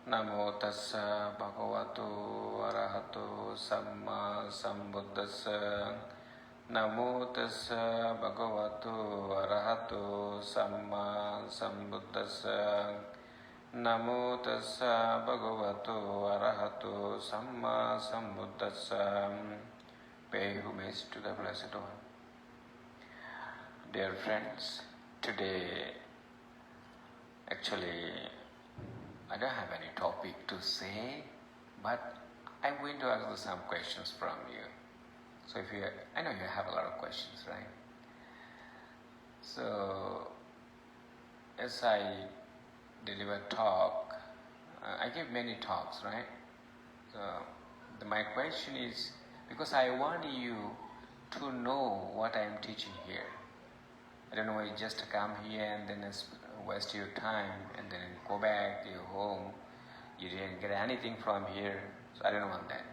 Namo tassa bhagavato arahato samma sambuddhassa. Namo tassa bhagavato arahato samma sambuddhassa. Namo tassa bhagavato arahato samma sambuddhassa. Pay homage to the Blessed One. Dear friends, today actually I don't have any topic to say, but I'm going to ask some questions from you. So I know you have a lot of questions, right? So as I deliver talk, I give many talks, right? So my question is, because I want you to know what I am teaching here. I don't know why you just come here and then waste your time and then go back to your home. You didn't get anything from here, so I don't want that.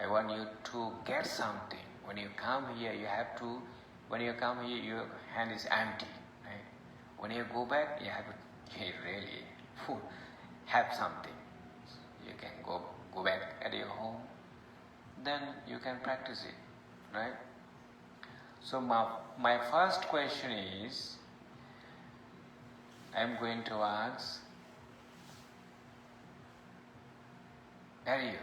I want you to get something. When you come here, your hand is empty, right? When you go back, you have to really have something. You can go back at your home, then you can practice it, right? So my first question is, I'm going to ask, are you?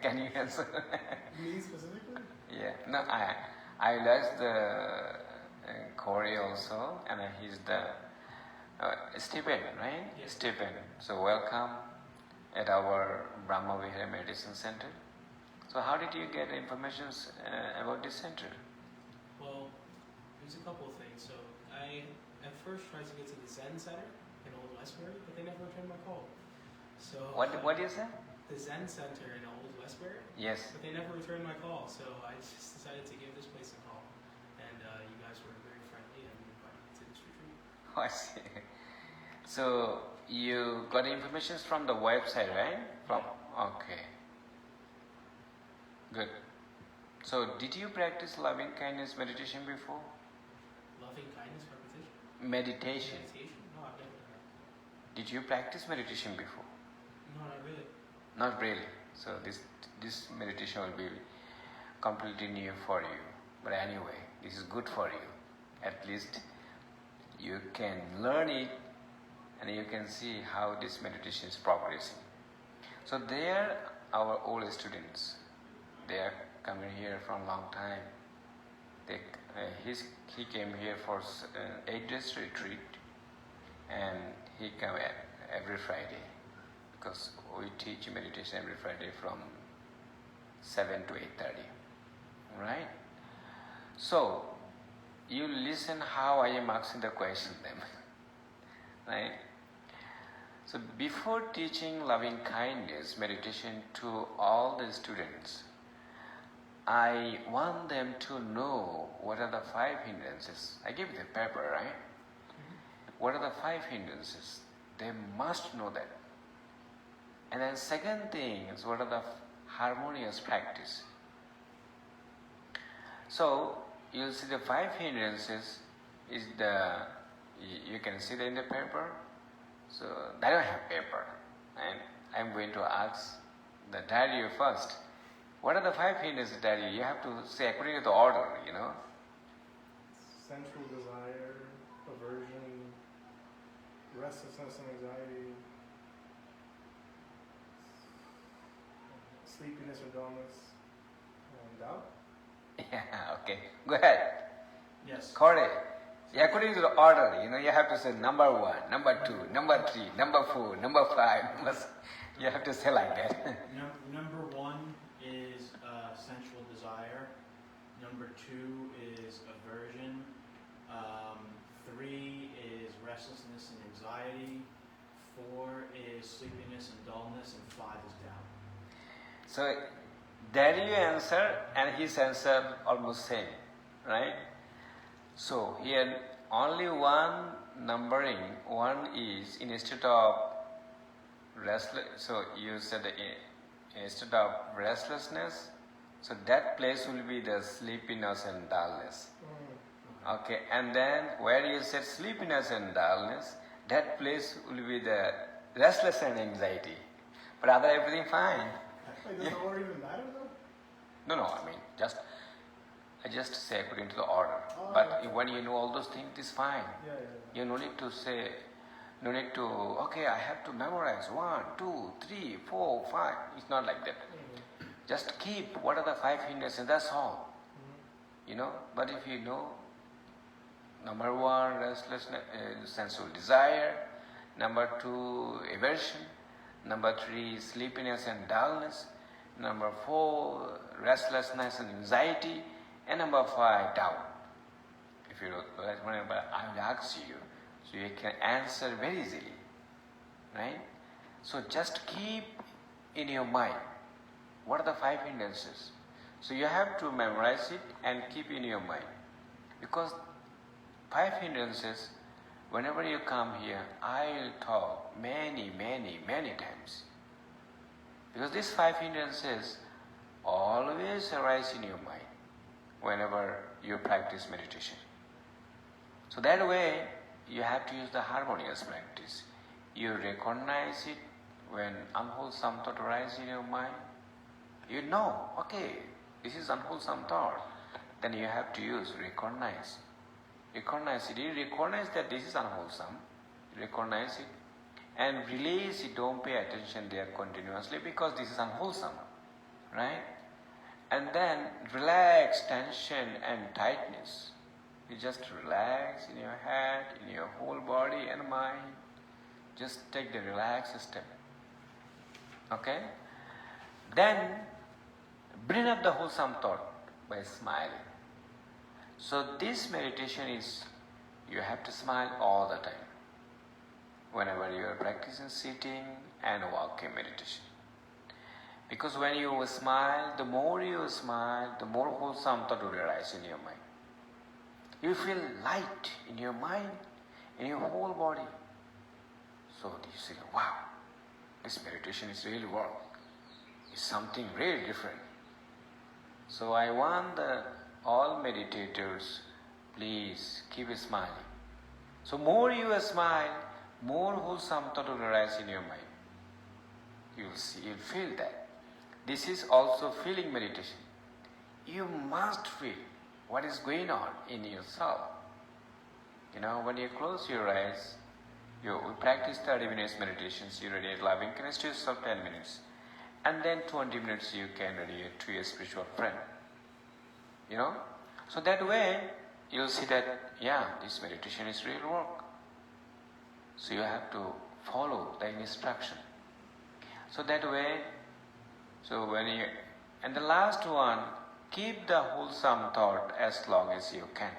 Can you answer? Me specifically? Yeah. No, I asked the Corey also, and he's the Stephen, right? Yes. Stephen. So welcome at our Brahma Vihara Meditation Center. So how did you get information about this center? Well, there's a couple of things. So I at first tried to get to the Zen Center in Old Westbury, but they never returned my call. So What is that? the Zen Center in Old Westbury? Yes. But they never returned my call, so I just decided to give this place a call. And you guys were very friendly and invited me to this retreat. Oh, I see. So you got information from the website, right? Okay. Good. So did you practice loving kindness meditation before? Loving kindness repetition? Meditation. Meditation? No, I've never done that. Did you practice meditation before? No, not really. Not really. So this meditation will be completely new for you. But anyway, this is good for you. At least you can learn it and you can see how this meditation is progressing. So they are our old students. They are coming here from a long time. He came here for 8 days retreat, and he come every Friday, because we teach meditation every Friday from 7 to 8:30, right? So you listen how I am asking the question them, right? So before teaching loving kindness meditation to all the students, I want them to know what are the 5 hindrances. I give the paper, right? What are the 5 hindrances? They must know that. And then second thing is, what are the harmonious practice? So you'll see the 5 hindrances is you can see that in the paper. So I don't have paper, and I'm going to ask the diary first. What are the 5 hindrances, Daddy? You have to say according to the order, Sensual desire, aversion, restlessness and anxiety, sleepiness or dullness, and doubt. Yeah, okay. Go ahead. Yes. Correct. According to the order, you have to say number 1, number 2, number 3, number 4, number 5. You have to say like that. Number 1 is sensual desire. Number 2 is aversion. 3 is restlessness and anxiety. 4 is sleepiness and dullness, and 5 is doubt. So there you answer, and his answer almost same, right? So here only one numbering. 1 is instead of restless. So you said instead of restlessness, so that place will be the sleepiness and dullness. Okay, and then where you said sleepiness and dullness, that place will be the restless and anxiety. But other everything fine. Wait, does the order even matter though? No, I mean, I just say according to the order. Oh, But yeah. when you know all those things, it's fine. Yeah. You no need to say, no need to, okay, I have to memorize 1, 2, 3, 4, 5. It's not like that. Mm-hmm. Just keep what are the 5 hindrances, that's all. Mm-hmm. You know, but if you know, number 1, restlessness, sensual desire. Number 2, aversion. Number 3, sleepiness and dullness. Number 4, restlessness and anxiety. And number 5, doubt. If you remember, I will ask you, so you can answer very easily. Right? So just keep in your mind, what are the 5 hindrances? So you have to memorize it and keep in your mind. Because 5 hindrances, whenever you come here, I will talk many times. Because these 5 hindrances always arise in your mind whenever you practice meditation. So that way, you have to use the harmonious practice. You recognize it when unwholesome thought arises in your mind. You know, okay, this is unwholesome thought. Then you have to use recognize. Recognize it. You recognize that this is unwholesome. Recognize it and release it. Don't pay attention there continuously because this is unwholesome, right? And then relax tension and tightness. You just relax in your head, in your whole body and mind. Just take the relaxed step. Okay? Then bring up the wholesome thought by smiling. So this meditation is, you have to smile all the time. Whenever you are practicing sitting and walking meditation. Because when you smile, the more you smile, the more wholesome thought will arise in your mind. You feel light in your mind, in your whole body. So you say, wow, this meditation is really work. It's something really different. So I want all meditators, please keep smiling. So more you smile, more wholesome thought will arise in your mind. You will see, you will feel that. This is also feeling meditation. You must feel what is going on in yourself. You know, when you close your eyes, we practice 30 minutes meditations, you radiate loving kindness to yourself 10 minutes. And then 20 minutes you can radiate to your spiritual friend. You know? So that way, you'll see that, yeah, this meditation is real work. So you have to follow the instruction. So that way, and the last one, keep the wholesome thought as long as you can.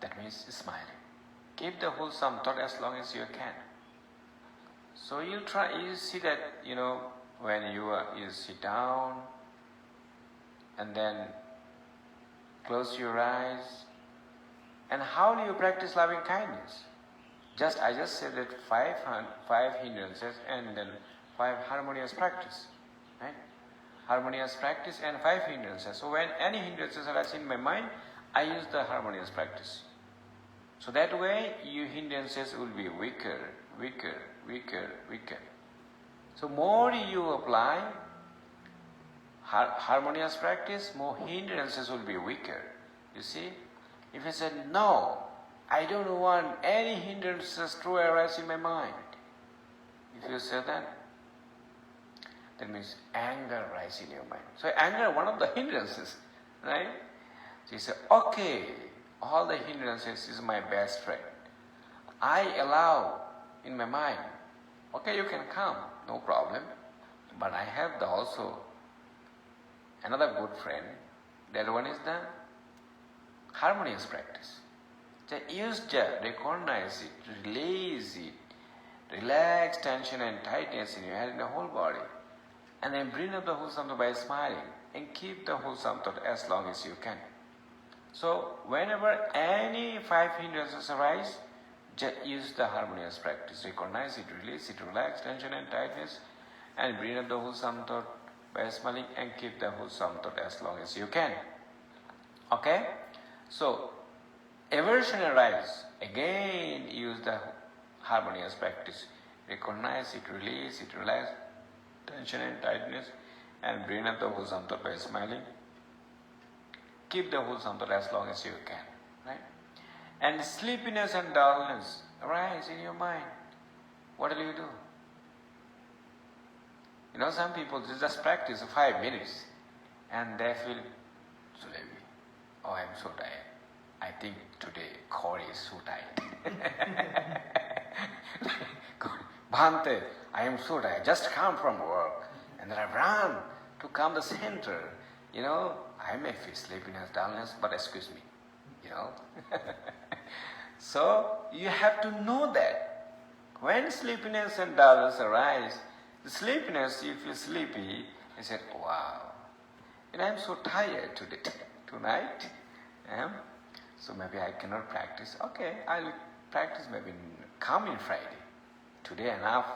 That means smiling. Keep the wholesome thought as long as you can. So you see that, when you sit down and then close your eyes. And how do you practice loving kindness? I just said that 5 hindrances and then 5 harmonious practice. Right? Harmonious practice and 5 hindrances. So when any hindrances arise in my mind, I use the harmonious practice. So that way, your hindrances will be weaker. So more you apply harmonious practice, more hindrances will be weaker. You see? If you say, no, I don't want any hindrances to arise in my mind. If you say that means anger rises in your mind. So anger, one of the hindrances, right? So you say, okay, all the hindrances is my best friend. I allow in my mind, okay, you can come, no problem. But I have also another good friend. That one is the harmonious practice. Just recognize it, release it, relax tension and tightness in your head and the whole body. And then bring up the wholesome thought by smiling and keep the wholesome thought as long as you can. So whenever any 5 hindrances arise, just use the harmonious practice. Recognize it, release it, relax tension and tightness, and bring up the wholesome thought by smiling and keep the wholesome thought as long as you can. Okay? So aversion arises, again use the harmonious practice. Recognize it, release it, relax tension and tightness, and bring up the wholesome thought by smiling. Keep the wholesome thought as long as you can, right? And sleepiness and dullness arise in your mind. What will you do? You know, some people just practice 5 minutes and they feel sleepy. Oh, I'm so tired. I think today core is so tight. Bhante, I am so tired. Just come from work and then I run to come the center. You know, I may feel sleepiness, dullness, but excuse me. You know. So you have to know that when sleepiness and dullness arise, the sleepiness, you feel sleepy, you said, wow, and I'm so tired tonight. So maybe I cannot practice. Okay, I'll practice maybe coming Friday. Today enough.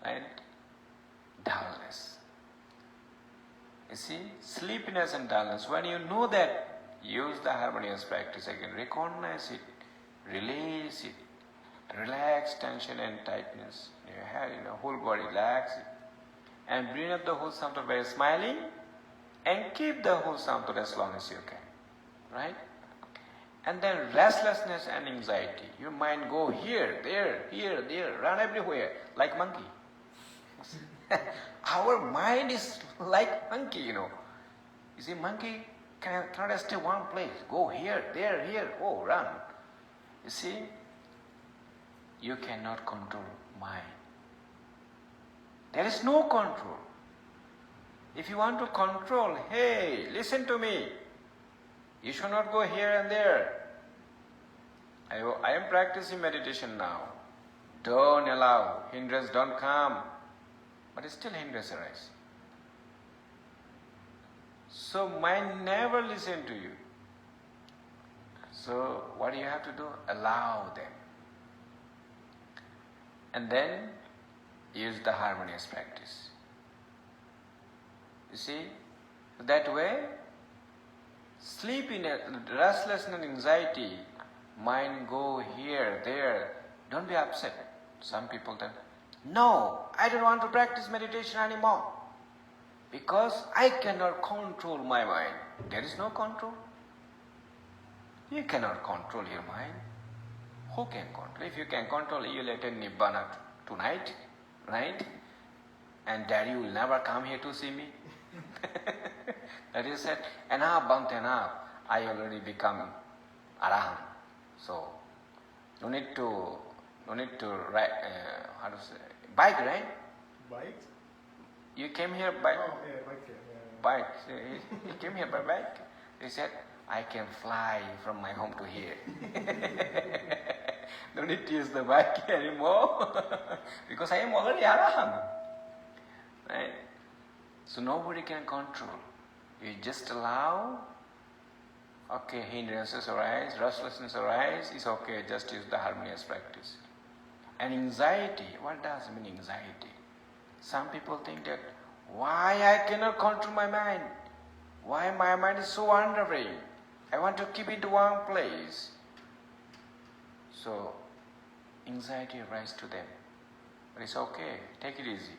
Right? Dullness. You see, sleepiness and dullness, when you know that, use the harmonious practice again. Recognize it, release it, relax tension and tightness. You have, whole body relax it. And bring up the wholesome thought by smiling and keep the wholesome thought as long as you can. Right? And then restlessness and anxiety. Your mind go here, there, run everywhere like monkey. Our mind is like monkey, You see, monkey cannot stay one place. Go here, there, here, run. You see, you cannot control mind. There is no control. If you want to control, hey, listen to me. You should not go here and there. I am practicing meditation now. Don't allow, hindrance don't come. But still hindrance arise. So mind never listen to you. So what do you have to do? Allow them. And then use the harmonious practice. You see, that way, sleepiness, restlessness and anxiety, mind go here, there. Don't be upset. Some people then, no, I don't want to practice meditation anymore because I cannot control my mind. There is no control. You cannot control your mind. Who can control? If you can control, you will attend Nibbana tonight, right? And Daddy will never come here to see me. That is said, enough, Bhante, enough. I already become Arahant. So, no need to ride, how to say, bike, right? Bike? You came here by Oh, yeah, bike. Yeah. bike. He came here by bike. He said, I can fly from my home to here. No need to use the bike anymore. Because I am already Arahant. Right? So nobody can control. You just allow, okay, hindrances arise, restlessness arise, it's okay, just use the harmonious practice. And anxiety, what does it mean anxiety? Some people think that, why I cannot control my mind? Why my mind is so wandering? I want to keep it to one place. So, anxiety arises to them. But it's okay, take it easy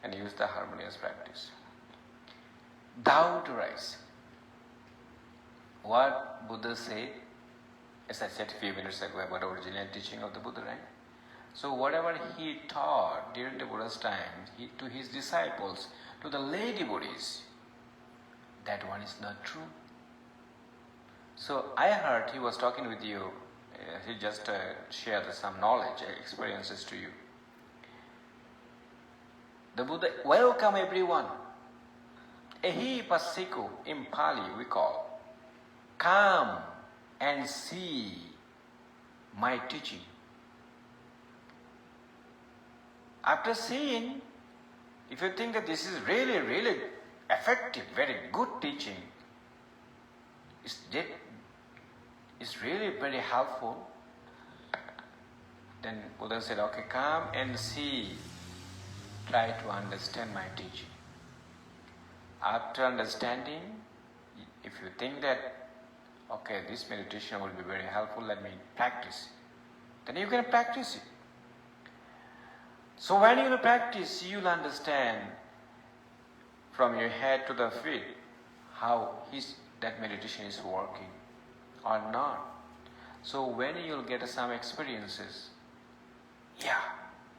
and use the harmonious practice. Doubt arises. What Buddha said, as I said a few minutes ago about the original teaching of the Buddha, right? So whatever he taught during the Buddha's time to his disciples, to the lay devotees, that one is not true. So I heard he was talking with you, he just shared some knowledge, experiences to you. The Buddha welcome everyone. Ehi pasiku in Pali we call. Come and see my teaching. After seeing, if you think that this is really, really effective, very good teaching, it's really very helpful, then Buddha said, okay, come and see, try to understand my teaching. After understanding, if you think that, okay, this meditation will be very helpful, let me practice. Then you can practice it. So when you will practice, you will understand from your head to the feet how that meditation is working or not. So when you will get some experiences, yeah,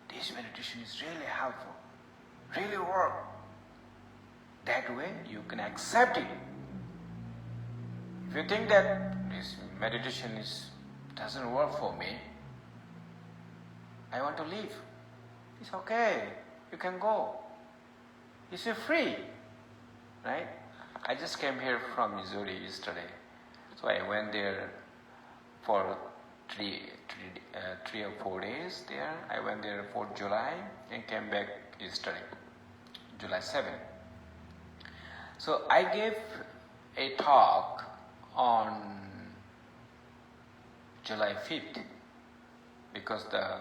this meditation is really helpful, really work. That way you can accept it. If you think that this meditation doesn't work for me, I want to leave, it's okay, you can go. It's free, right? I just came here from Missouri yesterday, so I went there for three or 4 days there. I went there for July and came back yesterday, July 7. So I gave a talk on July 5th because the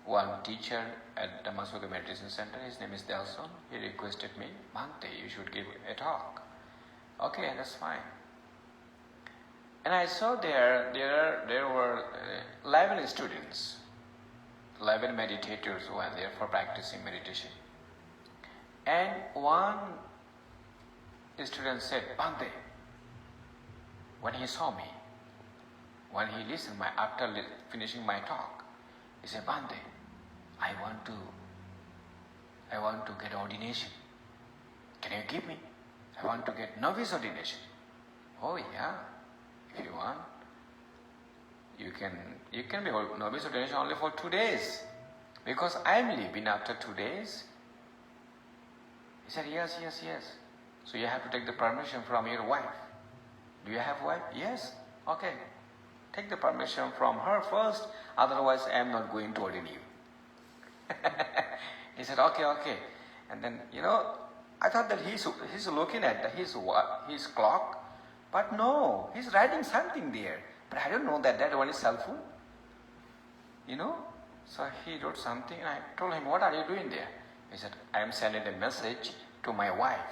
one teacher at the Masuka Meditation Center, his name is Delson, he requested me, Bhante, you should give a talk. Okay, that's fine. And I saw there were 11 students, 11 meditators who were there for practicing meditation. And one student said, Bhante, when he saw me, when he listened after finishing my talk, he said, Bhante, I want to get ordination. Can you give me? I want to get novice ordination. Oh yeah, if you want. You can be novice ordination only for 2 days. Because I am leaving after 2 days. He said, yes. So you have to take the permission from your wife. Do you have a wife? Yes. Okay. Take the permission from her first, otherwise I am not going to ordain you. He said, okay. And then, I thought that he's looking at his clock, but no, he's writing something there. But I don't know that one is helpful. So he wrote something and I told him, what are you doing there? He said, I am sending a message to my wife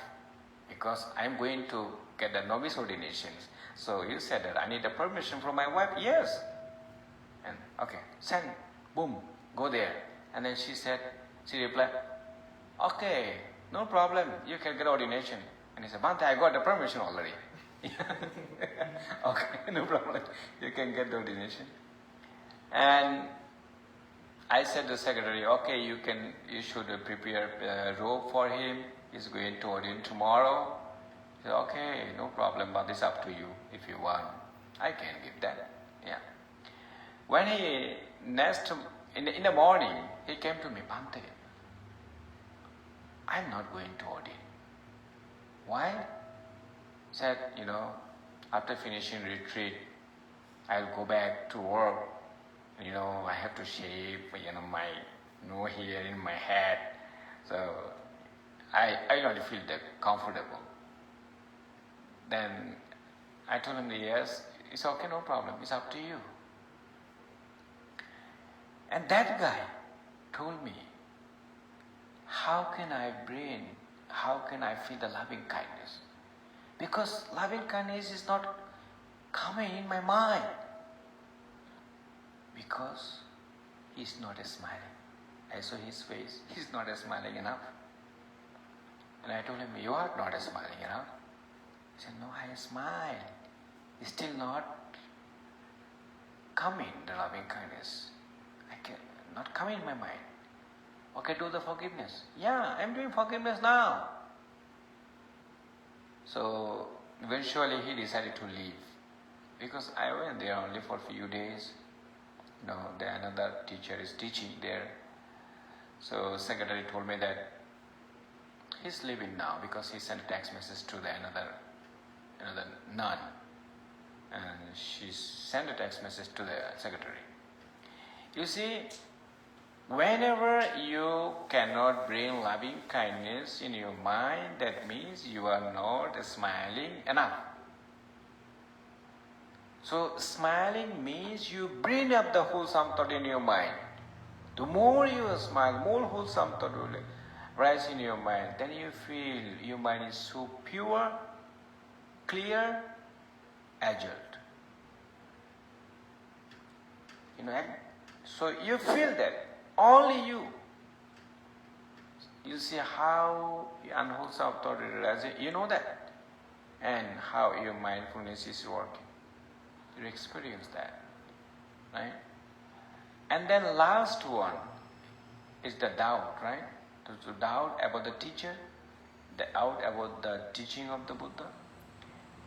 because I am going to get the novice ordinations. So you said that I need a permission from my wife? Yes. And okay, send, boom, go there. And then she replied, okay, no problem, you can get ordination. And he said, Bhante, I got the permission already. Okay, no problem, you can get the ordination. And I said to the secretary, okay, you should prepare a robe for him. He's going to ordain tomorrow. He said, okay, no problem, but it's up to you if you want. I can give that. Yeah. When in the morning, he came to me, Bhante, I'm not going to ordain. Why? He said, after finishing retreat, I'll go back to work. I have to shave, my no hair in my head. So I don't feel that comfortable. Then I told him, yes, it's okay, no problem, it's up to you. And that guy told me, how can I feel the loving kindness? Because loving kindness is not coming in my mind. Because he's not smiling. I saw his face, he's not smiling enough. And I told him, you are not smiling enough. He said, no, I smile. It's still not coming, the loving kindness. Not coming in my mind. Okay, do the forgiveness. Yeah, I'm doing forgiveness now. So eventually he decided to leave. Because I went there only for a few days. Another teacher is teaching there. So secretary told me that he's leaving now because he sent a text message to another nun. And she sent a text message to the secretary. You see, whenever you cannot bring loving kindness in your mind, that means you are not smiling enough. So smiling means you bring up the wholesome thought in your mind. The more you smile, more wholesome thought will rise in your mind. Then you feel your mind is so pure, clear, adult. So you feel that, only you. You see how unwholesome thought realizing, you know that, and how your mindfulness is working. You experience that, right? And then last one is the doubt, right? To doubt about the teacher, the doubt about the teaching of the Buddha,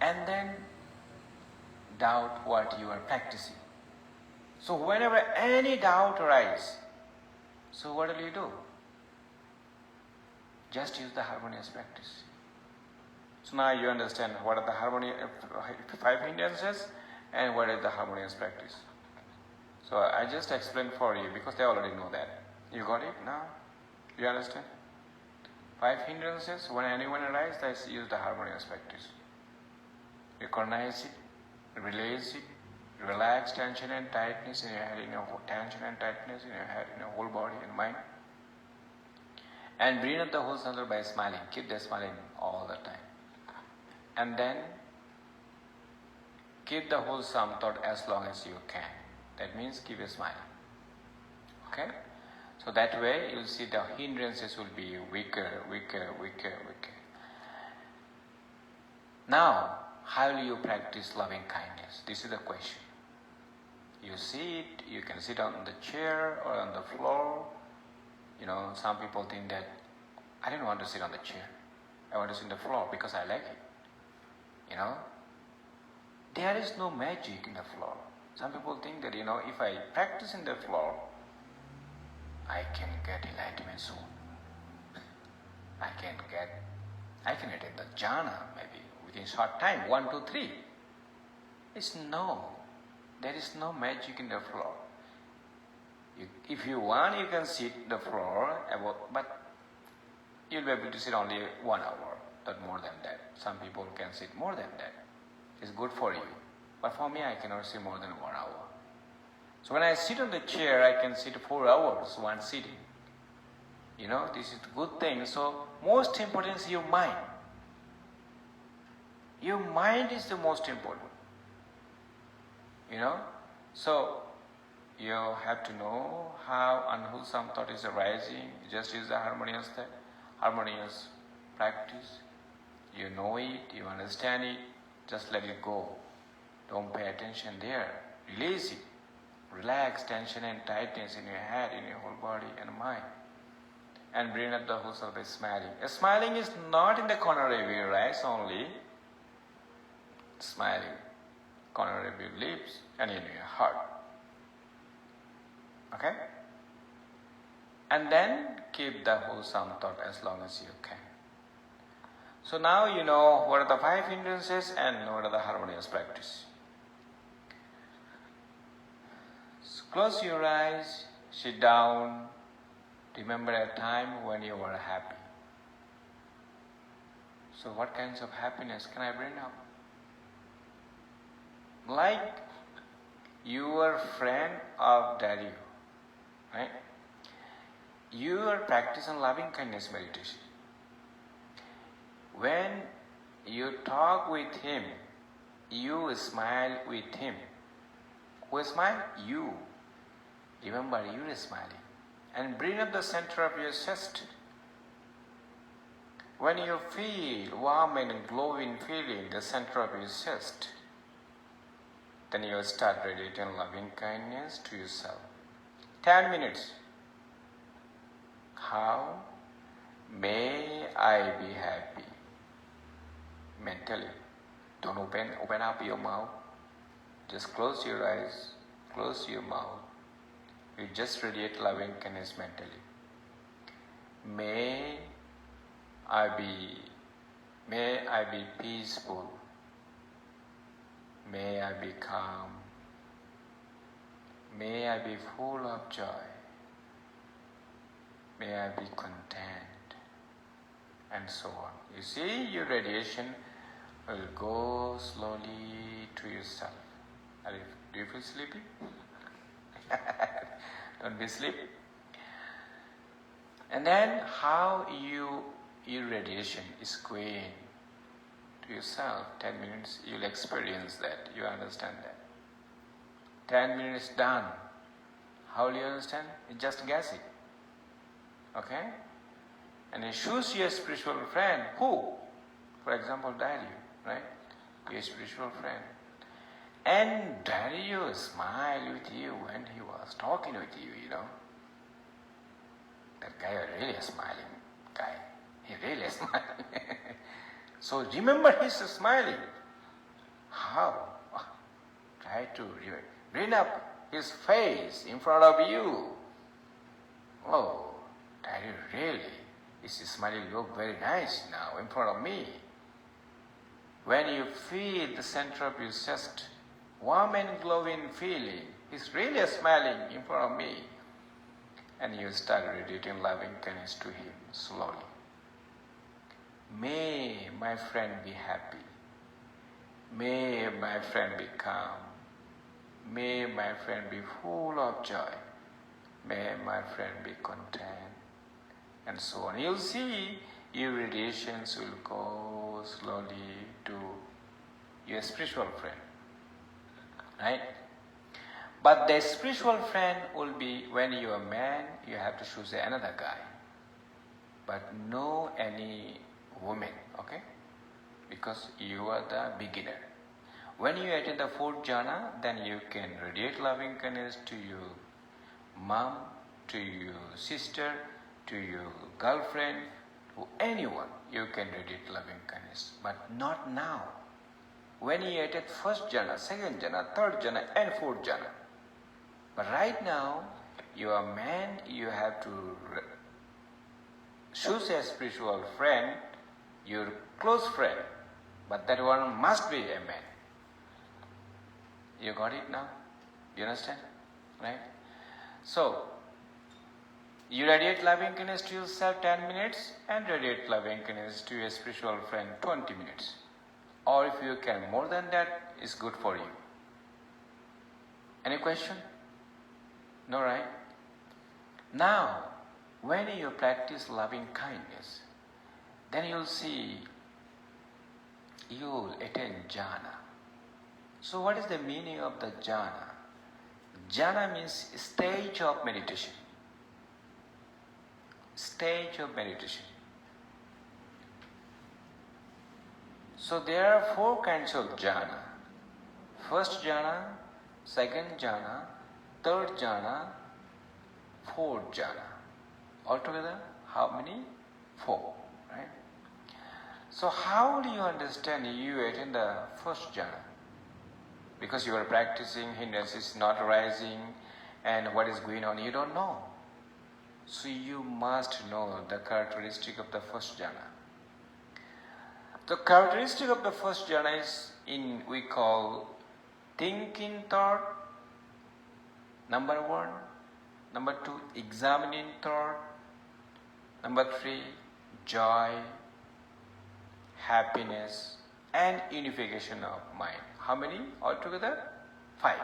and then doubt what you are practicing. So whenever any doubt arises, so what will you do? Just use the harmonious practice. So now you understand what are the 5 hindrances and what is the harmonious practice. So I just explained for you because they already know that. You got it now? You understand? 5 hindrances, when anyone arises, let's use the harmonious practice. Recognize it, release it, relax tension and tightness in your head, in your tension and tightness in your head, in your whole body and mind. And bring up the whole center by smiling. Keep the smiling all the time. And then keep the wholesome thought as long as you can. That means keep a smile. Okay? So that way you'll see the hindrances will be weaker. Now, how will you practice loving kindness? This is the question. You sit, you can sit on the chair or on the floor. Some people think that I don't want to sit on the chair. I want to sit on the floor because I like it. There is no magic in the floor. Some people think that, if I practice in the floor, I can get enlightenment soon. I can attain the jhana maybe within short time, 1, 2, 3. There is no magic in the floor. If you want, you can sit the floor, but you'll be able to sit only 1 hour, not more than that. Some people can sit more than that. It's good for you. But for me, I cannot sit more than 1 hour. So when I sit on the chair, I can sit 4 hours, one sitting. This is a good thing. So most important is your mind. Your mind is the most important. So you have to know how unwholesome thought is arising. Just use the harmonious practice. You know it, you understand it, just let it go. Don't pay attention there. Release it. Relax tension and tightness in your head, in your whole body and mind. And bring up the whole self by smiling. Smiling is not in the corner of your eyes only. Smiling. Corner of your lips and in your heart. Okay? And then keep the wholesome thought as long as you can. So now you know what are the 5 hindrances and what are the harmonious practice. So close your eyes, sit down, remember a time when you were happy. So what kinds of happiness can I bring up? Like your friend of Dario, right? You are practicing loving kindness meditation. When you talk with him, you smile with him. Who smile? You. Remember, you are smiling. And bring up the center of your chest. When you feel warm and glowing feeling the center of your chest, then you start radiating loving kindness to yourself. 10 minutes. How may I be happy? Mentally. Don't open up your mouth. Just close your eyes, close your mouth. You just radiate loving kindness mentally. May I be peaceful. May I be calm. May I be full of joy. May I be content. And so on. You see, your radiation will go slowly to yourself. Do you feel sleepy? Don't be sleepy. And then how your radiation is going to yourself, 10 minutes, you'll experience that, you understand that. 10 minutes done. How will you understand? It's just guessing. Okay? And you choose your spiritual friend, who, for example, Dario, right? Your spiritual friend. And Dario smiled with you when he was talking with you, you know. That guy was really a smiling guy. He really smiled. So remember his smiling. How? Try to bring up his face in front of you. Oh, Daddy really is smiling, look very nice now in front of me. When you feel the center of your chest warm and glowing feeling, he's really smiling in front of me. And you start radiating loving kindness to him slowly. May my friend be happy. May my friend be calm. May my friend be full of joy. May my friend be content. And so on. You'll see your radiations will go slowly to your spiritual friend. Right? But the spiritual friend will be, when you are a man, you have to choose another guy. But no any woman, okay? Because you are the beginner. When you attend the fourth jhana, then you can radiate loving kindness to your mom, to your sister, to your girlfriend, to anyone. You can radiate loving kindness, but not now. When you attend first jhana, second jhana, third jhana, and fourth jhana. But right now, you are a man, you have to choose a spiritual friend, your close friend, but that one must be a man. You got it now? You understand? Right? So, you radiate loving kindness to yourself 10 minutes and radiate loving kindness to your spiritual friend 20 minutes. Or if you can more than that, it's good for you. Any question? No, right? Now, when you practice loving kindness, then you'll see you'll attain jhana. So what is the meaning of the jhana? Jhana means stage of meditation. Stage of meditation. So there are 4 kinds of jhana. First jhana, second jhana, third jhana, fourth jhana. Altogether, how many? 4, right? So how do you understand you attain the first jhana? Because you are practicing, hindrances not arising, and what is going on, you don't know. So you must know the characteristic of the first jhana. The characteristic of the first jhana is we call thinking thought, number 1. Number 2, examining thought. Number 3, joy, happiness, and unification of mind. How many altogether? 5.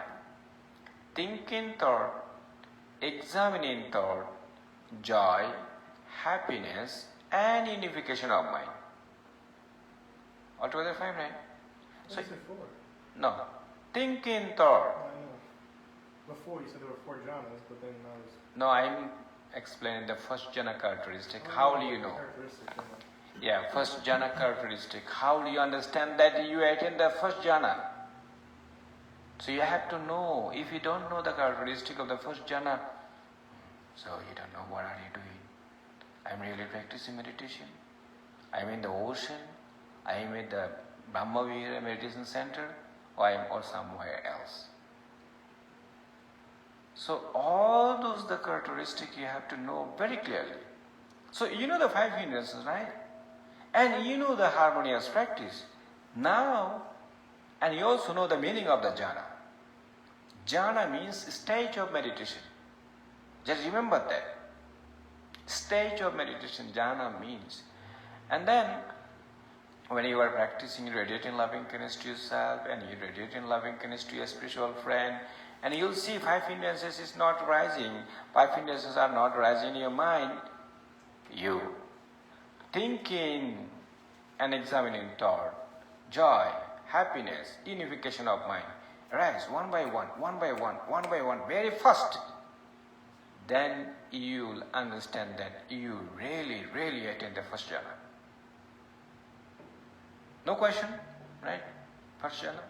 Thinking thought, examining thought, joy, happiness, and unification of mind. Altogether 5, right? What is it for? No. Thinking thought. I know. Before you said there were 4 jhanas, but then I was... No, I'm explaining the first jhana characteristic. How do you know? Characteristic, you know. Yeah, first jhana characteristic. How do you understand that you attain the first jhana? So you have to know. If you don't know the characteristic of the first jhana, so you don't know what are you doing. I'm really practicing meditation. I'm in the ocean. I'm at the Brahmavira meditation center, or somewhere else. So all those the characteristics you have to know very clearly. So you know the 5 hindrances, right? And you know the harmonious practice. Now, and you also know the meaning of the jhana. Jhana means stage of meditation. Just remember that. Stage of meditation, jhana means. And then, when you are practicing radiating loving kindness to yourself and you radiating loving kindness to your spiritual friend, and you'll see 5 hindrances is not rising, 5 hindrances are not rising in your mind, you thinking and examining thought, joy, happiness, unification of mind rise one by one, very fast. Then you'll understand that you really, really attain the first jhana. No question, right? First jhana.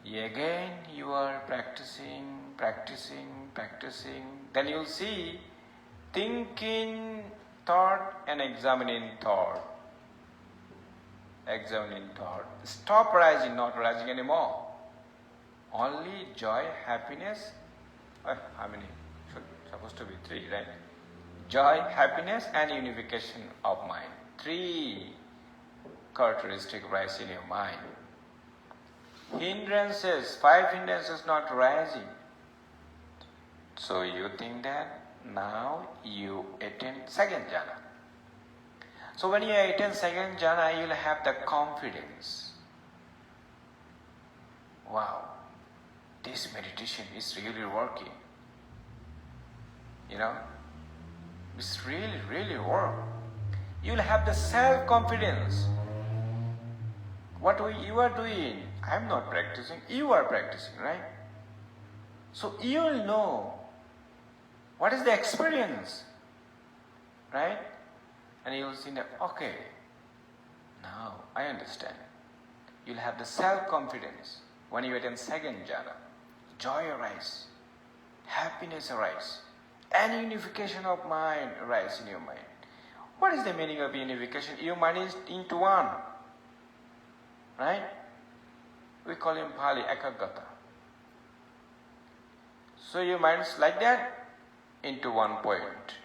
Again you are practicing. Then you'll see thinking thought and examining thought. Stop arising, not arising anymore. Only joy, happiness. How many? Supposed to be 3, right? Joy, happiness and unification of mind. 3 characteristics rise in your mind. Hindrances, 5 hindrances not rising. So you think that now you attain second jhana. So when you attain second jhana, you will have the confidence. Wow, this meditation is really working. It's really, really work. You will have the self-confidence. What you are doing, I am not practicing, you are practicing, right? So you will know what is the experience, right? And you will see that, okay, now I understand. You will have the self-confidence. When you attain second jhana, joy arises, happiness arises, and unification of mind arises in your mind. What is the meaning of unification? Your mind is into one, right? We call in Pali ekagata. So your mind is like that, into one point.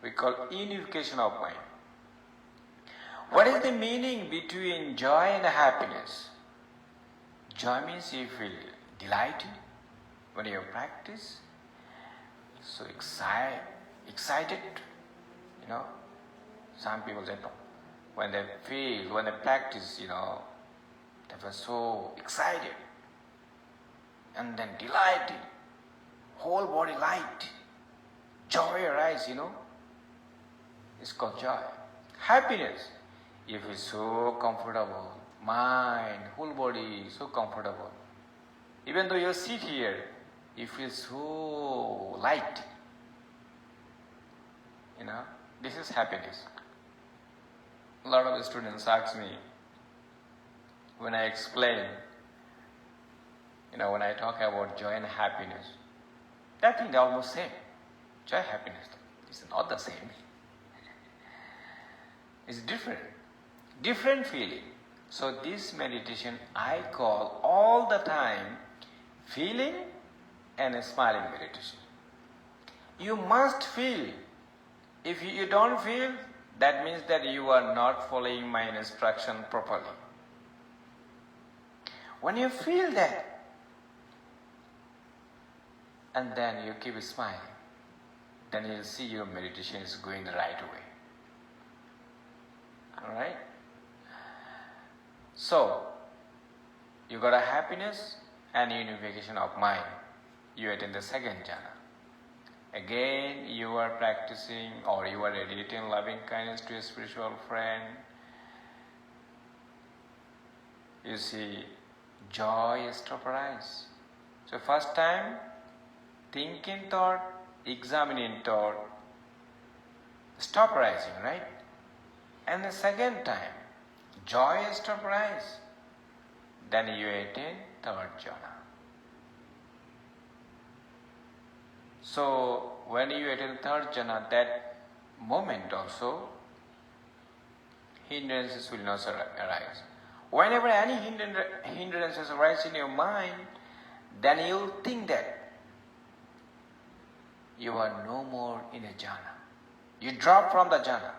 We call unification of mind. What is the meaning between joy and happiness? Joy means you feel delighted when you practice, so excited. Some people say, when they practice, they were so excited and then delighted, whole body light, joy arises, it's called joy. Happiness, you feel so comfortable, mind, whole body so comfortable. Even though you sit here, you feel so light. This is happiness. A lot of the students ask me, when I explain, when I talk about joy and happiness, they think they're almost same. Joy, happiness is not the same. It's different feeling. So this meditation I call all the time feeling and a smiling meditation. You must feel. If you don't feel, that means that you are not following my instruction properly. When you feel that, and then you keep smiling, then you'll see your meditation is going the right way. Alright? So, you got a happiness and unification of mind. You attain the second jhana. Again, you are practicing or you are radiating loving kindness to a spiritual friend. You see, joy stop arise. So first time, thinking thought, examining thought, stop arising, right? And the second time, joy stop arise. Then you attain third jhana. So when you attain third jhana, that moment also, hindrances will not arise. Whenever any hindrances arise in your mind, then you think that you are no more in a jhana. You drop from the jhana.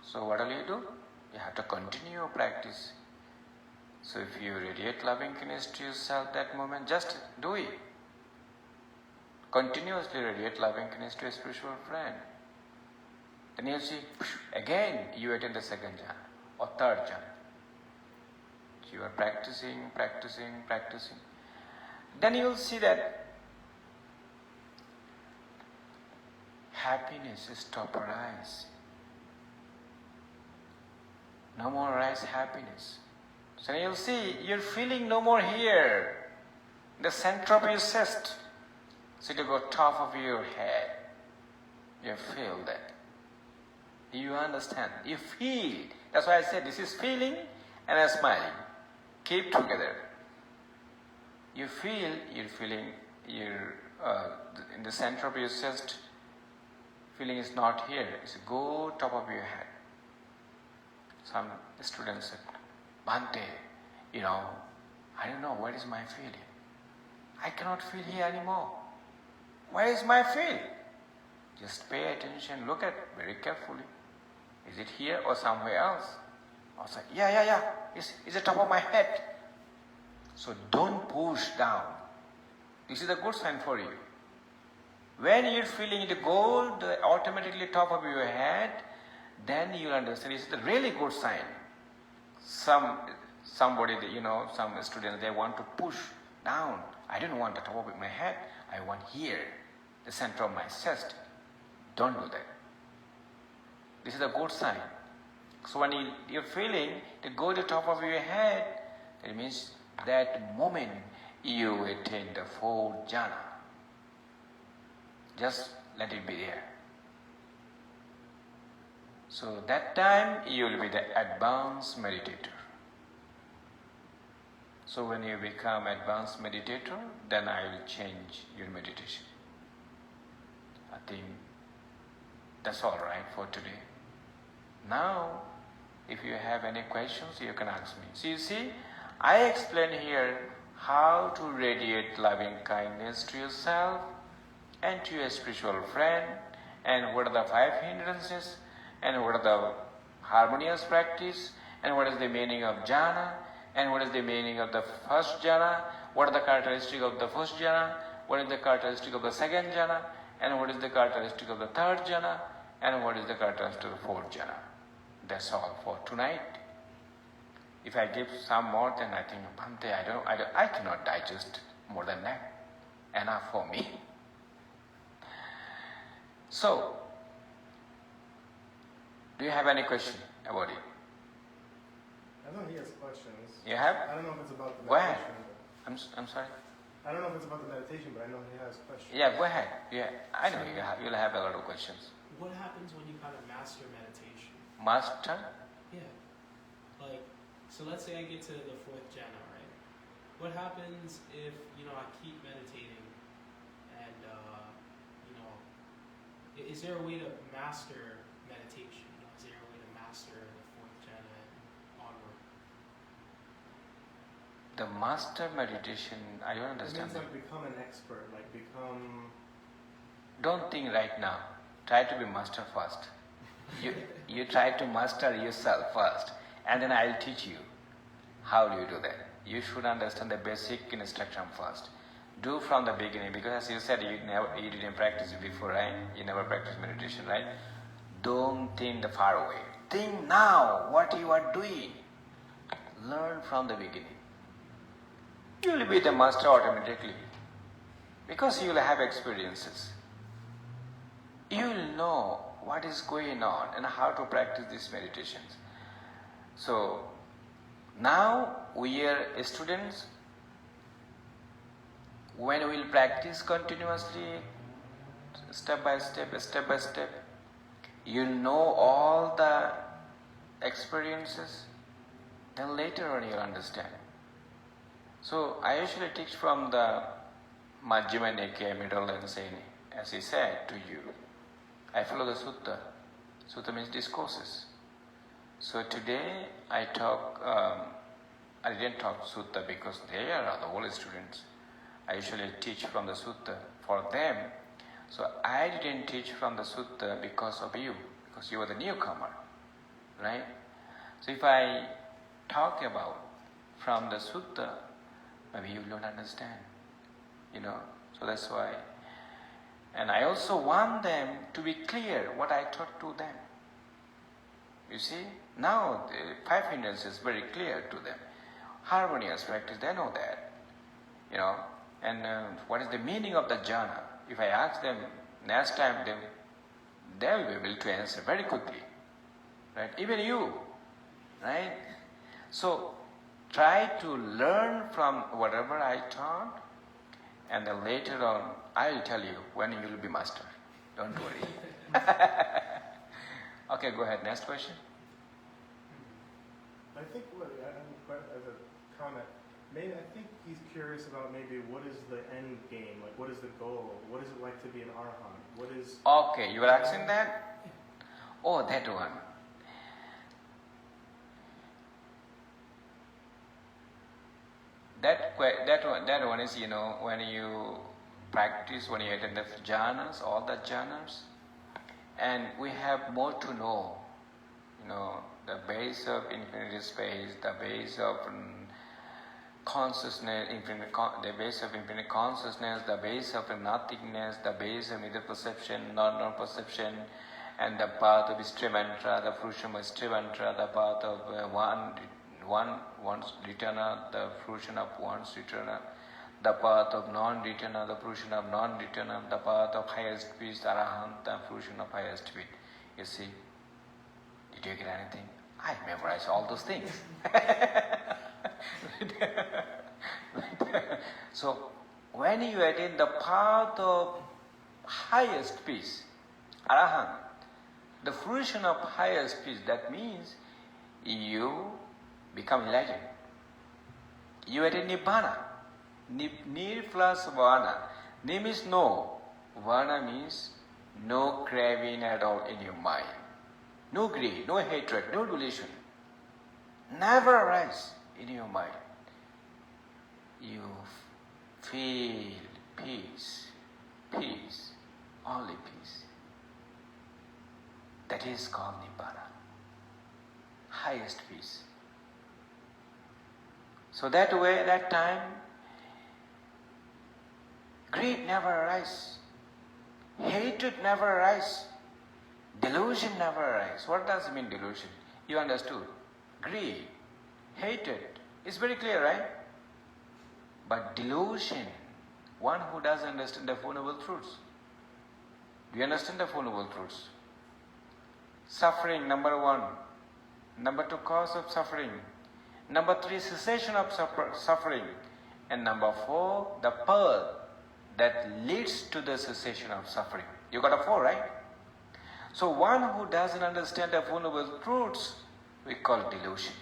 So what will you do? You have to continue your practice. So if you radiate loving kindness to yourself that moment, just do it. Continuously radiate loving kindness to a spiritual friend. Then you see, again you attain the second jhana or third jhana. You are practicing. Then you will see that happiness stop arise. No more arise happiness. So you'll see, you're feeling no more here, the center of your chest. So to go top of your head, you feel that. You understand, you feel. That's why I said this is feeling and a smiling. Keep together. You feel, you're feeling, you're in the center of your chest. Feeling is not here. It's go top of your head. Some students said, Bhante, I don't know, what is my feeling? I cannot feel here anymore. Where is my feel? Just pay attention, look at it very carefully. Is it here or somewhere else? Or say, yeah, it's the top of my head. So don't push down. This is a good sign for you. When you're feeling the gold automatically top of your head, then you'll understand this is a really good sign. Somebody, some students, they want to push down. I don't want the top of my head. I want here, the center of my chest. Don't do that. This is a good sign. So when you're feeling to go to the top of your head, it means that moment you attain the fourth jhana. Just let it be there. So that time you will be the advanced meditator. So when you become advanced meditator, then I will change your meditation. I think that's all right for today. Now, if you have any questions, you can ask me. So you see, I explain here how to radiate loving kindness to yourself and to your spiritual friend, and what are the 5 hindrances, and what are the harmonious practice, and what is the meaning of jhana, and what is the meaning of the first jhana, what are the characteristics of the first jhana, what is the characteristic of the second jhana, and what is the characteristic of the third jhana, and what is the characteristic of the fourth jhana. That's all for tonight. If I give some more, then I think, Bhante, I cannot digest more than that. Enough for me. So, do you have any question about it? I know he has questions. You have? I don't know if it's about the Go ahead. meditation. I'm sorry? I don't know if it's about the meditation, but I know he has questions. Yeah, go ahead. Yeah, I know you'll have a lot of questions. What happens when you kind of master meditation? Master? Yeah. So let's say I get to the 4th jhana, right? What happens if, I keep meditating and, is there a way to master meditation? Is there a way to master the 4th jhana and onward? The master meditation, I don't It understand. means become an expert, Don't think right now. Try to be master first. You try to master yourself first, and then I'll teach you how do you do that. You should understand the basic instruction first. Do from the beginning, because as you said, you didn't practice it before, right? You never practiced meditation, right? Don't think the far away. Think now what you are doing. Learn from the beginning. You will be the master automatically, because you will have experiences. You will know what is going on and how to practice these meditations. So, now we are students. When we will practice continuously, step by step, you know all the experiences, then later on you'll understand. So, I usually teach from the Majjhima Nikaya, middle and saying, as he said to you, I follow the sutta. Sutta means discourses. So today I didn't talk sutta because they are the old students. I usually teach from the sutta for them. So I didn't teach from the sutta because of you, because you are the newcomer, right? So if I talk about from the sutta, maybe you don't understand, So that's why. And I also want them to be clear what I taught to them. You see, now the 5 hindrances is very clear to them. Harmonious practice, they know that. And what is the meaning of the jhana? If I ask them next time, they will be able to answer very quickly. Right? Even you. Right? So, try to learn from whatever I taught, and then later on, I'll tell you when you will be master. Don't worry. Okay, go ahead. Next question. I think as a comment, maybe I think he's curious about maybe what is the end game, like what is the goal, what is it like to be an arahant, what is. Okay, you were asking that? Oh, that one. That one is, when you practice, when you attend the jhanas, all the jhanas, and we have more to know. The base of infinity space, the base of consciousness, the base of infinite consciousness, the base of nothingness, the base of either perception, non-perception, and the path of Istri mantra, the fruition of Istri mantra, the path of one's returner, the fruition of one's returner, the path of non-returner, the fruition of non-returner, the path of highest peace, arahant, the fruition of highest peace. You see, did you get anything? I memorized all those things. So, when you attain the path of highest peace, arahant, the fruition of highest peace, that means you become enlightened. You attain nibbana. Nir plus vana. Ni means no. Vana means no craving at all in your mind. No greed, no hatred, no delusion. Never arise in your mind. You feel peace, peace, only peace. That is called nibbana. Highest peace. So that way, that time, greed never arises, hatred never arises, delusion never arises. What does it mean, delusion? You understood. Greed, hatred, is very clear, right? But delusion, one who doesn't understand the Four Noble Truths. Do you understand the Four Noble Truths? Suffering, number one. Number two, cause of suffering. Number three, cessation of suffering. And number four, the pearl that leads to the cessation of suffering. You got a four, right? So one who doesn't understand the Four Noble Truths, we call delusion.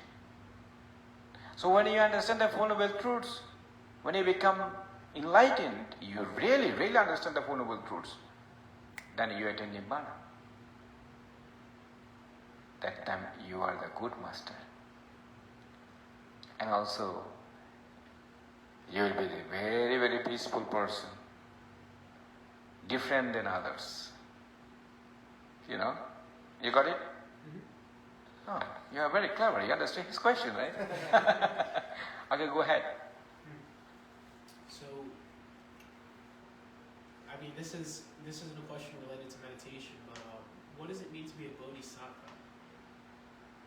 So when you understand the Four Noble Truths, when you become enlightened, you really, really understand the Four Noble Truths, then you attain Nibbana. That time you are the good master. And also, you will be a very, very peaceful person, different than others. You got it? Mm-hmm. Oh, you are very clever. You understand his question, right? Okay, go ahead. So, I mean, this isn't a question related to meditation, but what does it mean to be a bodhisattva?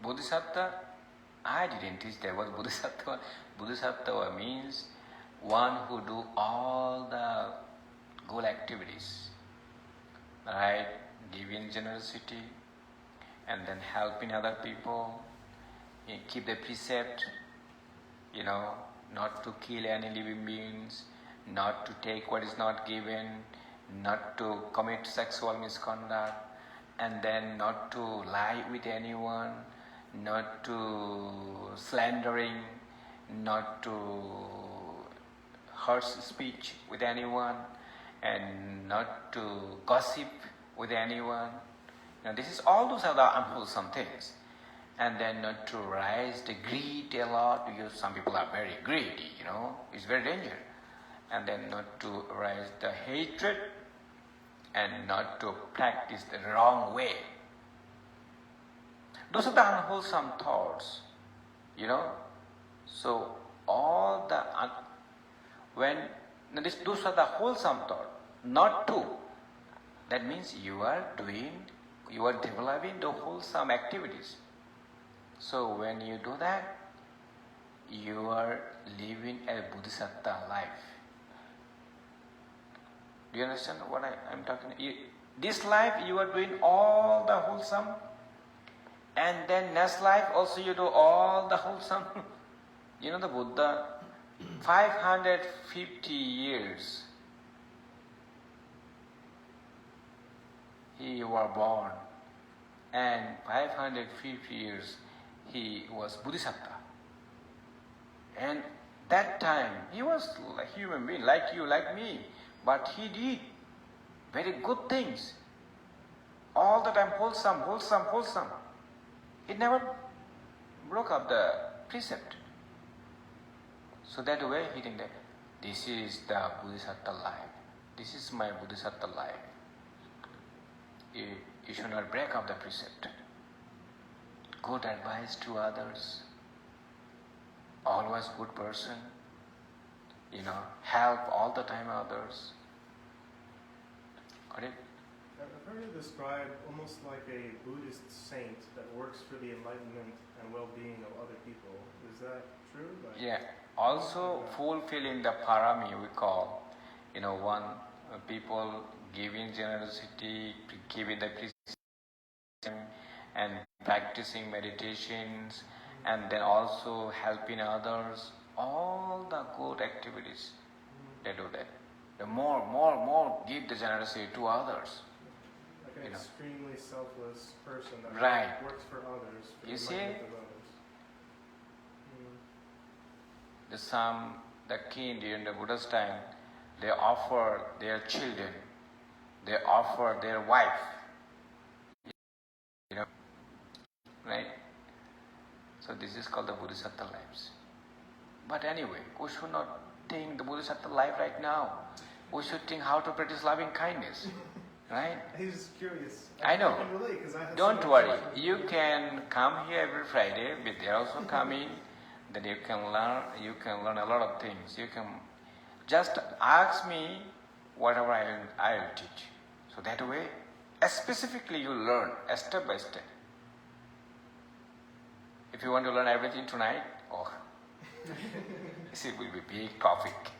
Bodhisattva? I didn't teach that was Bodhisattva. Bodhisattva means one who do all the good activities, right? Giving generosity, and then helping other people, keep the precept, not to kill any living beings, not to take what is not given, not to commit sexual misconduct, and then not to lie with anyone, not to slandering, not to harsh speech with anyone, and not to gossip with anyone. All those are the unwholesome things. And then not to rise the greed a lot, because some people are very greedy, it's very dangerous. And then not to rise the hatred, and not to practice the wrong way. Those are the unwholesome thoughts, So all the those are the wholesome thoughts, not two. That means you are developing the wholesome activities. So when you do that, you are living a bodhisattva life. Do you understand what I'm talking? This life you are doing all the wholesome, and then next life also you do all the wholesome. You know the Buddha, 550 years he was born, and 550 years he was Bodhisattva. And that time he was a human being like you, like me, but he did very good things. All the time wholesome, wholesome, wholesome. It never broke up the precept. So that way he think that this is the Bodhisattva life. This is my Bodhisattva life. You should not break up the precept. Good advice to others. Always good person. Help all the time others. Correct? I've heard it described almost like a Buddhist saint that works for the enlightenment and well-being of other people. Is that true? Yeah. Also fulfilling the parami we call, one people giving generosity, giving the precept, and practicing meditations, and then also helping others. All the good activities, they do that. The more give the generosity to others. Like an extremely selfless person that Right. works for others. For You the see? enlightenment of others. The king during the Buddha's time, they offer their children, they offer their wife. Right? So this is called the Bodhisattva lives. But anyway, we should not think the Bodhisattva life right now. We should think how to practice loving kindness. Right? He's just curious. I know. can relate, 'cause I have Don't so worry. much questions. You can come here every Friday, but they're also coming. Then you can learn a lot of things. You can just ask me whatever I'll teach. So that way, specifically you learn step by step. If you want to learn everything tonight, this will be a big topic.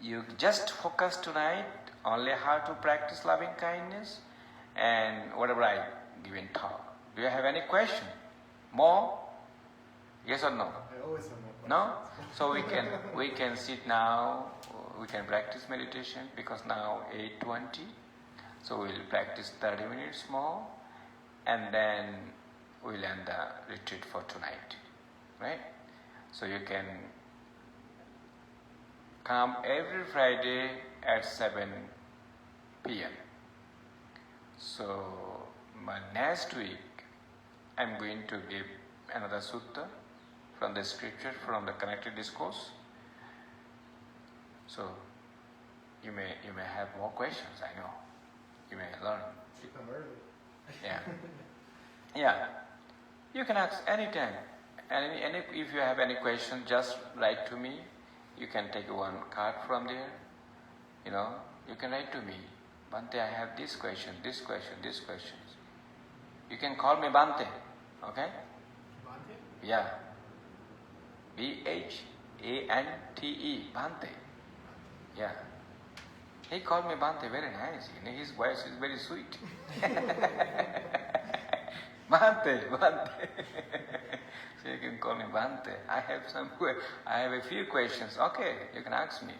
You just focus tonight only how to practice loving kindness and whatever I give in talk. Do you have any question? More? Yes or no? I always have more questions. No? So we can sit now, we can practice meditation because now 8:20. So we'll practice 30 minutes more and then we'll end the retreat for tonight. Right? So you can come every Friday at 7 p.m. So next week I'm going to give another sutta from the scripture, from the connected discourse. So you may have more questions, I know. You may learn. You come early. Yeah. Yeah. You can ask anytime. And if you have any question, just write to me. You can take one card from there. You can write to me. Bhante, I have this question, this question, this questions. You can call me Bhante. Okay? Bhante? Yeah. Bhante. Bhante. Yeah. He called me Bhante, very nice. His voice is very sweet. Bhante. So you can call me Bhante. I have a few questions. Okay, you can ask me.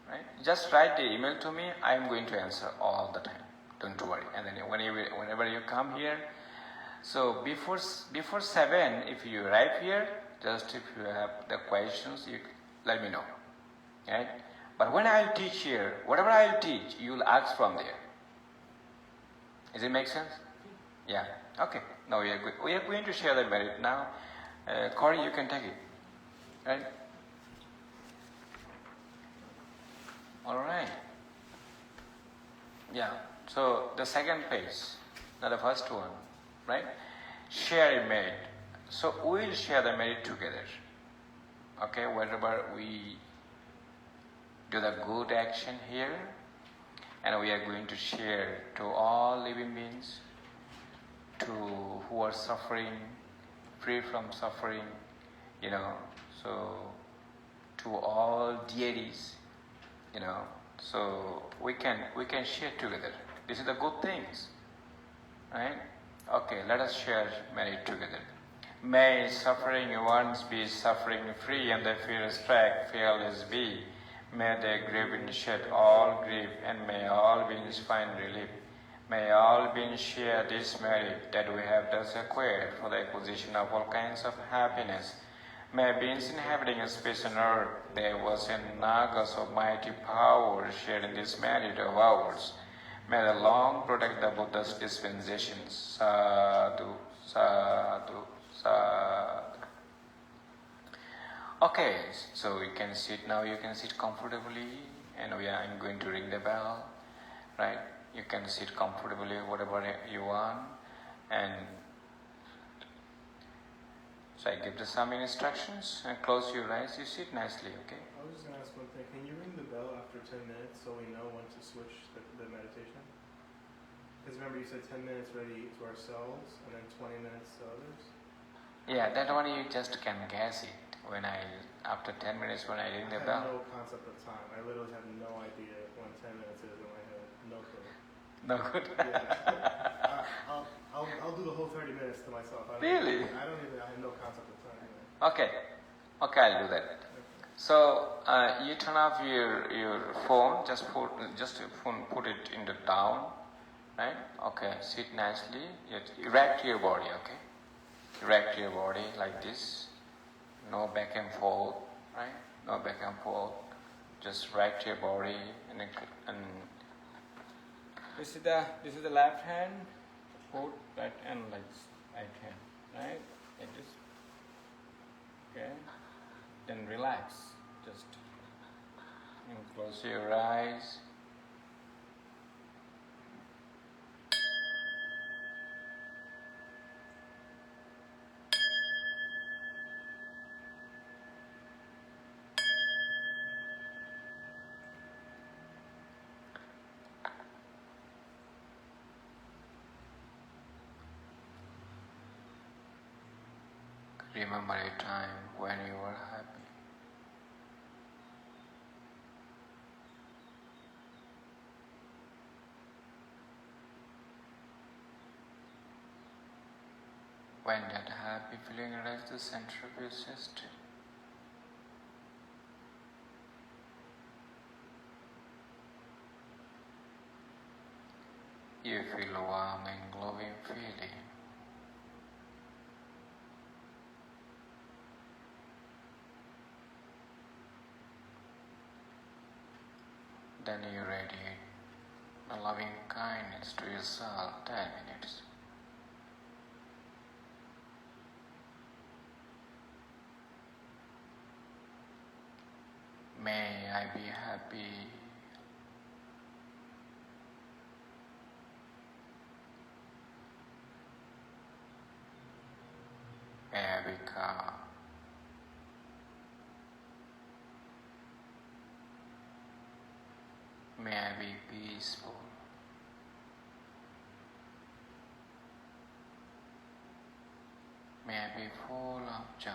Right? Just write the email to me. I am going to answer all the time. Don't worry. And then whenever you come here, so before 7, if you arrive here, just if you have the questions, you let me know. Right? But when I'll teach here, whatever I'll teach, you'll ask from there. Does it make sense? Yeah. Okay. Now we are going to share the merit now. Corey, you can take it. Right? All right. Yeah. So the second page, not the first one, right? Share a merit. So we will share the merit together. Okay, whenever we do the good action here, and we are going to share to all living beings, to who are suffering, free from suffering, so to all deities, so we can share together. This is the good things, right? Okay, let us share merit together. May suffering ones be suffering free and the fearless be. May the grieving shed all grief and may all beings find relief. May all beings share this merit that we have thus acquired for the acquisition of all kinds of happiness. May beings inhabiting a space on earth, devas and nagas of mighty power sharing this merit of ours. May the long protect the Buddha's dispensations. Sadhu, sadhu, sadhu. Okay, so you can sit now. You can sit comfortably, and I'm going to ring the bell, right? You can sit comfortably, whatever you want, and so I give you some instructions and close your eyes. You sit nicely, okay? I was just going to ask one thing. Can you ring the bell after 10 minutes so we know when to switch the meditation? Because remember you said 10 minutes ready to ourselves and then 20 minutes to others? Yeah, that one you just can guess it. After 10 minutes when I ring the bell. I have no concept of time. I literally have no idea when 10 minutes is in my head. No clue. No good. Yeah. I'll do the whole 30 minutes to myself. I have no concept of time. Okay, I'll do that. So you turn off your phone. Just put it in the down, right? Okay, sit nicely. Erect your body. Okay, erect your body like this. No back and forth, right? No back and forth. Just erect your body and this is the left hand. Put right hand like right hand, right? Like this. Okay. Then relax. Just and close your eyes. Remember a time when you were happy. When that happy feeling arrives the center of your chest, you feel a warm and glowing feeling. Then you radiate a loving kindness to yourself 10 minutes. May I be happy. May I be calm. May I be peaceful. May I be full of joy.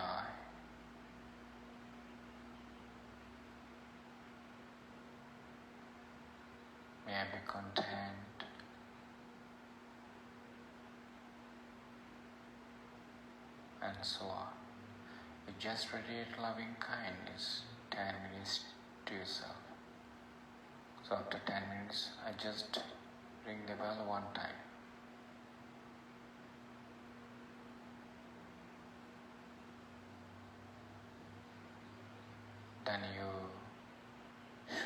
May I be content. And so on. You just radiate loving kindness 10 minutes to yourself. So after 10 minutes, I just ring the bell one time. Then you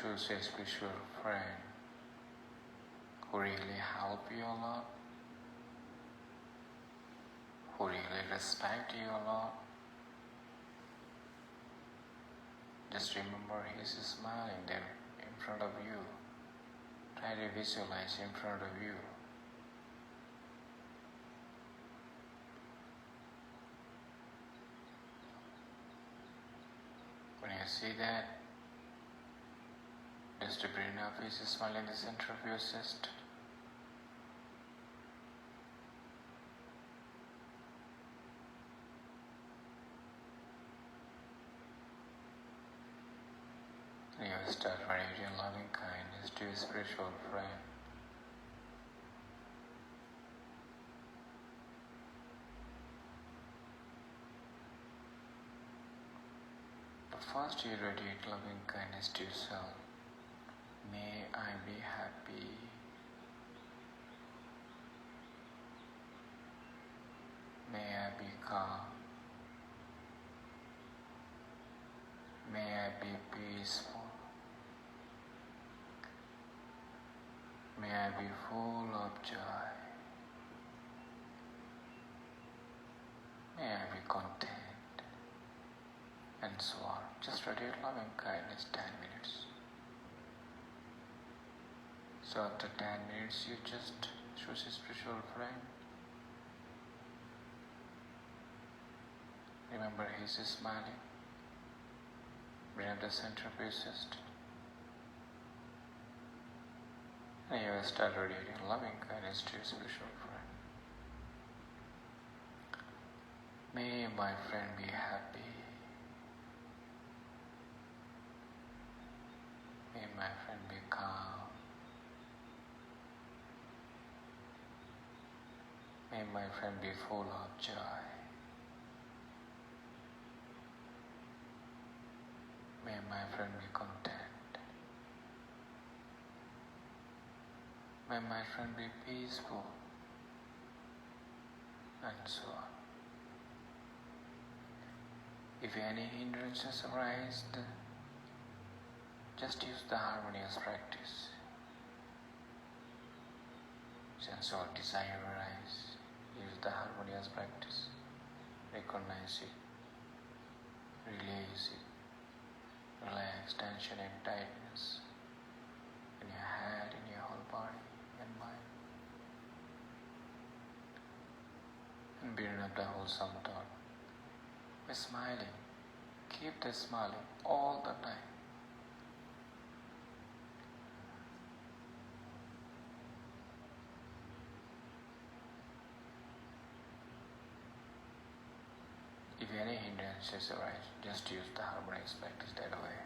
choose a spiritual friend who really help you a lot, who really respect you a lot. Just remember he's smiling there in front of you. Try to visualize in front of you. When you see that, just to bring up his smile in the center of your chest. You start radiating loving kindness to your spiritual friend. first you radiate loving kindness to yourself. May I be happy. May I be calm. May I be peaceful. May I be full of joy. May I be content. And so on. Just radiate loving kindness 10 minutes. So after 10 minutes you just choose a spiritual friend. Remember he is smiling. Bring up the center of your chest. And you will start radiating loving kindness to your spiritual friend. May my friend be happy. May my friend be calm. May my friend be full of joy. May my friend be content. May my friend be peaceful. And so on. If any hindrances arise, just use the harmonious practice. Sensual desire arise, use the harmonious practice. Recognize it, release it. Relax tension and tightness in your head, in your whole body and mind. And build up the wholesome thought. Be smiling. Keep the smiling all the time. If any hindrances arise, just use the harmonious practice that way.